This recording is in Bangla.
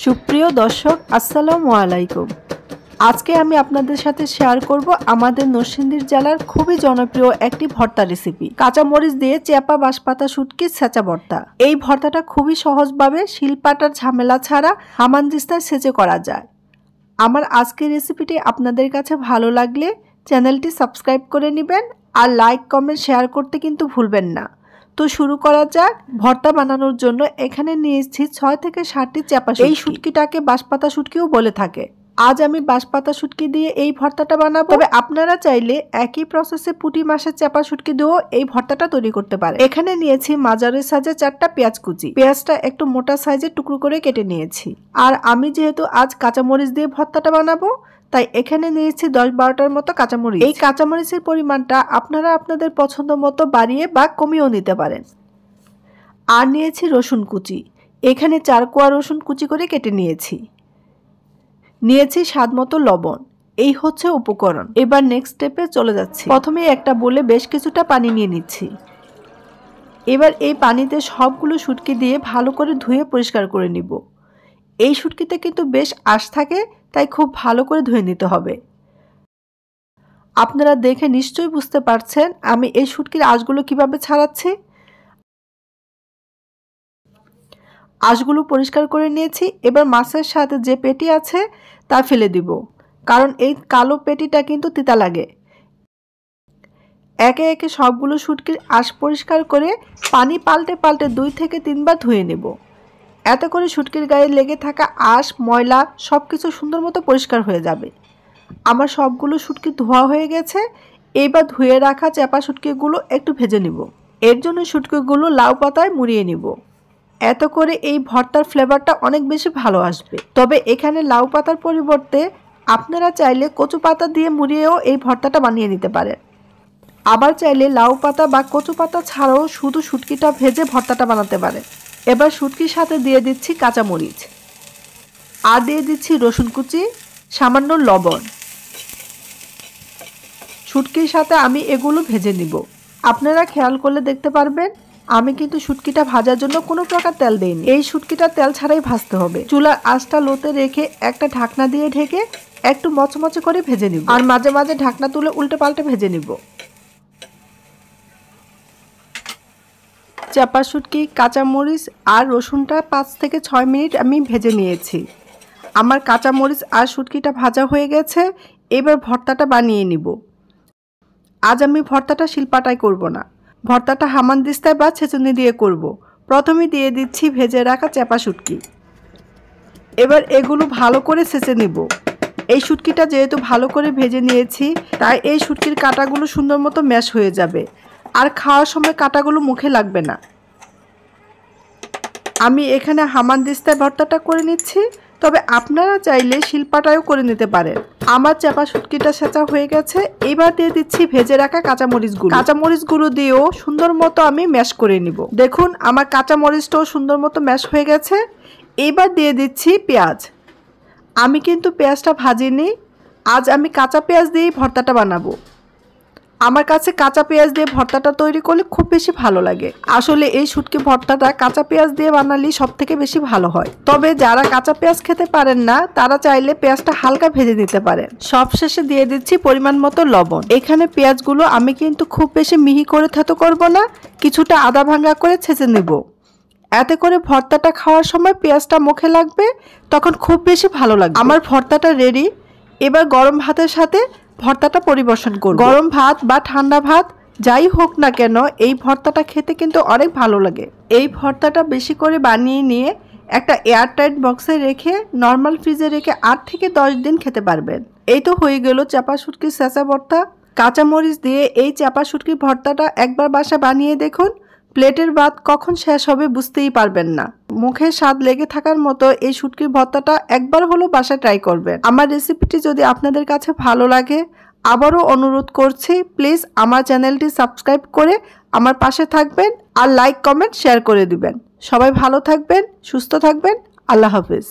সুপ্রিয় দর্শক আসসালামু আলাইকুম। আজকে আমি আপনাদের সাথে শেয়ার করব আমাদের নরসিংদী জেলার খুবই জনপ্রিয় একটি ভর্তা রেসিপি, কাঁচামরিচ দিয়ে চেপা বাঁশপাতা শুটকি ছেঁচা ভর্তা। এই ভর্তাটা খুবই সহজভাবে শিলপাটার ঝামেলা ছাড়া হামানদিস্তায় ছেঁচে করা যায়। আমার আজকের রেসিপিটি আপনাদের কাছে ভালো লাগলে চ্যানেলটি সাবস্ক্রাইব করে নেবেন আর লাইক কমেন্ট শেয়ার করতে কিন্তু ভুলবেন না। তো শুরু করা যাক। ভর্তা বানানোর জন্য এখানে নিয়েছি 6 থেকে 7টি চেপা শুটকি। এই শুটকিটাকে বাঁশপাতা শুটকিও বলে থাকে। আজ আমি বাঁশপাতা শুটকি দিয়ে এই ভর্তাটা বানাবো, তবে আপনারা চাইলে একই প্রসেসে পুঁটি মাছের চেপা শুটকি দিয়েও এই ভর্তাটা তৈরি করতে পারেন। এখানে নিয়েছি মাঝারি সাইজের 4টা পেঁয়াজ কুচি। পেঁয়াজটা একটু মোটা সাইজের টুকরো করে কেটে নিয়েছি। আর আমি যেহেতু আজ কাঁচামরিচ দিয়ে ভর্তাটা বানাবো, তাই এখানে নিয়েছি 10-12টার মতো কাঁচামরিচ। এই কাঁচামরিচের পরিমাণটা আপনারা আপনাদের পছন্দ মতো বাড়িয়ে বা কমিয়েও নিতে পারেন। আর নিয়েছি রসুন কুচি। এখানে 4 কোয়া রসুন কুচি করে কেটে নিয়েছি। নিয়েছি স্বাদ মতো লবণ। এই হচ্ছে উপকরণ। এবার নেক্সট স্টেপে চলে যাচ্ছি। প্রথমে একটা বলে বেশ কিছুটা পানি নিয়ে নিচ্ছি। এবার এই পানিতে সবগুলো শুটকি দিয়ে ভালো করে ধুয়ে পরিষ্কার করে নিব। এই শুটকিতে কিন্তু বেশ আঁশ থাকে, তাই খুব ভালো করে ধুয়ে নিতে হবে। আপনারা দেখে নিশ্চয়ই বুঝতে পারছেন আমি এই শুটকির আঁশগুলো কিভাবে ছাড়াচ্ছি। আঁশগুলো পরিষ্কার করে নিয়েছি। এবার মাছের সাথে যে পেটি আছে তা ফেলে দিব, কারণ এই কালো পেটিটা কিন্তু তিতা লাগে। একে একে সবগুলো শুটকির আঁশ পরিষ্কার করে পানি পাল্টে পাল্টে 2 থেকে 3 বার ধুয়ে নেব। এতে করে শুটকির গায়ে লেগে থাকা আঁশ ময়লা সবকিছু সুন্দর মতো পরিষ্কার হয়ে যাবে। আমার সবগুলো শুটকি ধোয়া হয়ে গেছে। এবার ধুয়ে রাখা চেপা শুটকিগুলো একটু ভেজে নিব। এর জন্য শুটকিগুলো লাউ পাতায় মুড়িয়ে নিব। এত করে এই ভর্তার ফ্লেভারটা অনেক বেশি ভালো আসবে। তবে এখানে লাউ পাতার পরিবর্তে আপনারা চাইলে কচু পাতা দিয়ে মুড়িয়েও এই ভর্তাটা বানিয়ে নিতে পারেন। আবার চাইলে লাউ পাতা বা কচু পাতা ছাড়াও শুধু শুটকিটা ভেজে ভর্তাটা বানাতে পারেন। এবার শুটকির সাথে দিয়ে দিচ্ছি কাঁচামরিচ, আর দিয়ে দিচ্ছি রসুন কুচি, সামান্য লবণ। শুটকির সাথে আমি এগুলো ভেজে নিব। আপনারা খেয়াল করলে দেখতে পারবেন আমি কিন্তু শুটকিটা ভাজার জন্য কোনো প্রকার তেল দেইনি। এই শুটকিটা তেল ছাড়াই ভাজতে হবে। চুলার আঁচটা লোতে রেখে একটা ঢাকনা দিয়ে ঢেকে একটু মচমচে করে ভেজে নিব। আর মাঝে মাঝে ঢাকনা তুলে উল্টে পাল্টে ভেজে নিব। চেপা শুটকি, কাঁচামরিচ আর রসুনটা 5 থেকে 6 মিনিট আমি ভেজে নিয়েছি। আমার কাঁচামরিচ আর শুটকিটা ভাজা হয়ে গেছে। এবার ভর্তাটা বানিয়ে নিব। আজ আমি ভর্তাটা শিলপাটায় করব না, ভর্তাটা হামানদিস্তায় বা ছেঁচুনি দিয়ে করব। প্রথমে দিয়ে দিচ্ছি ভেজে রাখা চেপা শুটকি। এবার এগুলো ভালো করে ছেঁচে নিব। এই শুটকিটা যেহেতু ভালো করে ভেজে নিয়েছি, তাই এই শুটকির কাঁটাগুলো সুন্দর মতো ম্যাশ হয়ে যাবে, আর খাওয়ার সময় কাঁটাগুলো মুখে লাগবে না। আমি এখানে হামানদিস্তায় ভর্তাটা করে নিচ্ছি, তবে আপনারা চাইলে শিলপাটায়ও করে নিতে পারেন। আমার চেপা শুটকিটা ছেঁচা হয়ে গেছে। এবার দিয়ে দিচ্ছি ভেজে রাখা কাঁচামরিচগুলো। কাঁচামরিচগুলো দিয়েও সুন্দর মতো আমি ম্যাশ করে নিব। দেখুন আমার কাঁচামরিচটাও সুন্দর মতো ম্যাশ হয়ে গেছে। এবার দিয়ে দিচ্ছি পেঁয়াজ। আমি কিন্তু পেঁয়াজটা ভাজিনি। আজ আমি কাঁচা পেঁয়াজ দিয়েই ভর্তাটা বানাবো। আমার কাছে কাঁচা পেঁয়াজ দিয়ে ভর্তাটা তৈরি করলে খুব বেশি ভালো লাগে। আসলে এই শুটকি ভর্তাটা কাঁচা পেঁয়াজ দিয়ে বানালেই সব থেকে বেশি ভালো হয়। তবে যারা কাঁচা পেঁয়াজ খেতে পারেন না, তারা চাইলে পেঁয়াজটা হালকা ভেজে নিতে পারেন। সবশেষে দিয়ে দিচ্ছি পরিমাণ মতো লবণ। এখানে পেঁয়াজগুলো আমি কিন্তু খুব বেশি মিহি করে থেতো করব না, কিছুটা আদা ভাঙা করে ছেঁচে নেব। এতে করে ভর্তাটা খাওয়ার সময় পেঁয়াজটা মুখে লাগবে, তখন খুব বেশি ভালো লাগবে। আমার ভর্তাটা রেডি। এবার গরম ভাতের সাথে ভর্তাটা পরিবেশন করব। গরম ভাত বা ঠান্ডা ভাত যাই হোক না কেন, এই ভর্তাটা খেতে কিন্তু অনেক ভালো লাগে। এই ভর্তাটা বেশি করে বানিয়ে নিয়ে একটা এয়ারটাইট বক্সে রেখে নর্মাল ফ্রিজে রেখে 8 থেকে 10 দিন খেতে পারবেন। এই তো হয়ে গেল চেপা শুটকির ছেঁচা ভর্তা। কাঁচামরিচ দিয়ে এই চেপা শুটকির ভর্তাটা একবার বাসা বানিয়ে দেখুন। প্লেটের ভাত কখন শেষ হবে বুঝতেই পারবেন না। মুখে স্বাদ লেগে থাকার মতো এই শুটকির ভর্তাটা একবার হলো বাসায় ট্রাই করবেন। আমার রেসিপিটি যদি আপনাদের কাছে ভালো লাগে, আবারও অনুরোধ করছি প্লিজ আমার চ্যানেলটি সাবস্ক্রাইব করে আমার পাশে থাকবেন আর লাইক কমেন্ট শেয়ার করে দিবেন। সবাই ভালো থাকবেন, সুস্থ থাকবেন। আল্লাহ হাফেজ।